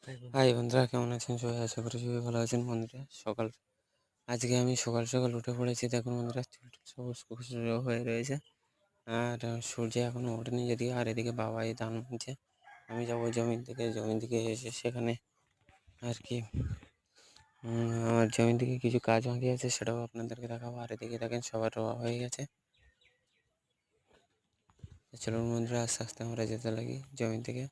High বন্ধুরা, কেমন আছেন সবাই? আশা করি সবাই ভালো আছেন। বন্ধুরা, আজকে আমি সকাল সকাল উঠে পড়েছি। দেখুন বন্ধুরা, চুল সবুজ হয়ে রয়েছে আর সূর্য এখনো ওঠেনি যদিও। আর এদিকে বাবাই ধান ভাঙছে। আমি যাবো জমি থেকে এসে সেখানে আর কি আমার জমি থেকে কিছু কাজ বাকি আছে, সেটাও আপনাদেরকে দেখাবো। আর এদিকে দেখেন সবার রোয়া হয়ে গেছে। চলুন বন্ধুরা, আস্তে আস্তে আমরা যেতে লাগি জমি থেকে।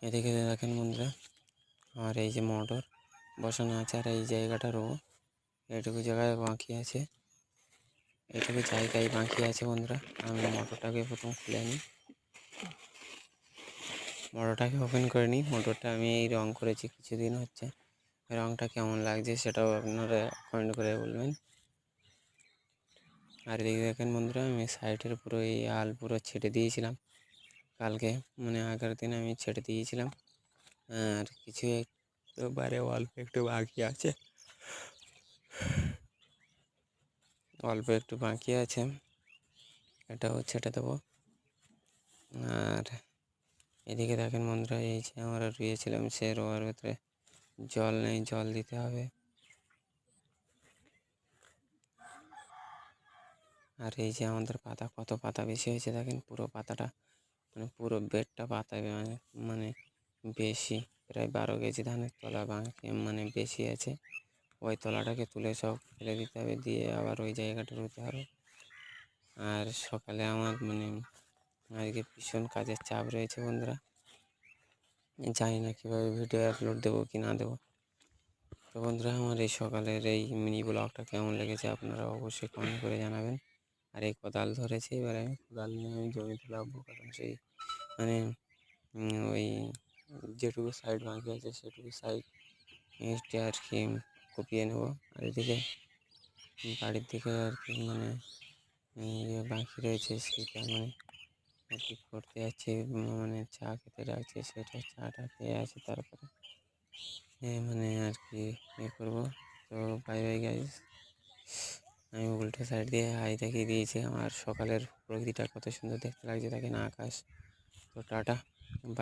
এদিকে দেখেন বন্ধুরা, আর এই যে মোটর বসানো আছে আর এই জায়গাটা রোবো। এইটুকু জায়গায় বাকি আছে, এইটুকু জায়গায় বাকি আছে বন্ধুরা। আমি মোটরটাকে প্রথম খুলে নিই, মোটরটাকে ওপেন করে নিই। মোটরটা আমি এই রং করেছি কিছুদিন হচ্ছে, রংটা কেমন লাগছে সেটাও আপনারা কমেন্ট করে বলবেন। আর এদিকে দেখেন বন্ধুরা, আমি সাইডের পুরো এই আল পুরো ছেটে দিয়েছিলাম কালকে, মানে আগের দিন আমি ছেটে দিয়েছিলাম। আর কিছু একটু অল্প একটু বাকি আছে, অল্প একটু বাকি আছে, এটাও ছেটে দেবো। আর এদিকে দেখেন বন্ধুরা, এই যে আমরা রুয়েছিলাম সে রোয়ার ভেতরে জল নেই, জল দিতে হবে। আর এই যে আমাদের পাতা, কত পাতা বেশি হয়েছে দেখেন, পুরো পাতাটা মানে পুরো বেডটা পাতায় মানে বেশি, প্রায় 12 কেজি ধানের তলা মানে বেশি আছে। ওই তলাটাকে তুলে সব ফেলে দিতে হবে, দিয়ে আবার ওই জায়গাটা রুতে হবে। আর সকালে আমার মানে আজকে ভীষণ কাজের চাপ রয়েছে বন্ধুরা, জানি না কীভাবে ভিডিও আপলোড দেবো কি না দেবো। তো বন্ধুরা, আমার এই সকালের এই মিনি ব্লগটা কেমন লেগেছে আপনারা অবশ্যই কমেন্ট করে জানাবেন। আর এই কোদাল ধরেছে, এবার আমি কোদাল নিয়ে আমি জমিতে লাগবো, কারণ সেই মানে ওই যেটুকু সাইড বাকি আছে সেটুকু সাইড আর কি কুপিয়ে নেবো। আর এদিকে বাড়ির দিকে আর কি মানে বাকি রয়েছে সেটা মানে আর কি করতে যাচ্ছি, মানে চা খেতে রাখছে, সেটা চাটা খেয়ে আছে, তারপরে মানে আর কি করবো। তো বাই বাই গাইস, আমি উল্টো সাইড দিয়ে হাই দেখিয়ে দিয়েছি। আমার সকালের প্রকৃতিটা কত সুন্দর দেখতে লাগছে দেখেন, আকাশ। তো টাটা, বাই।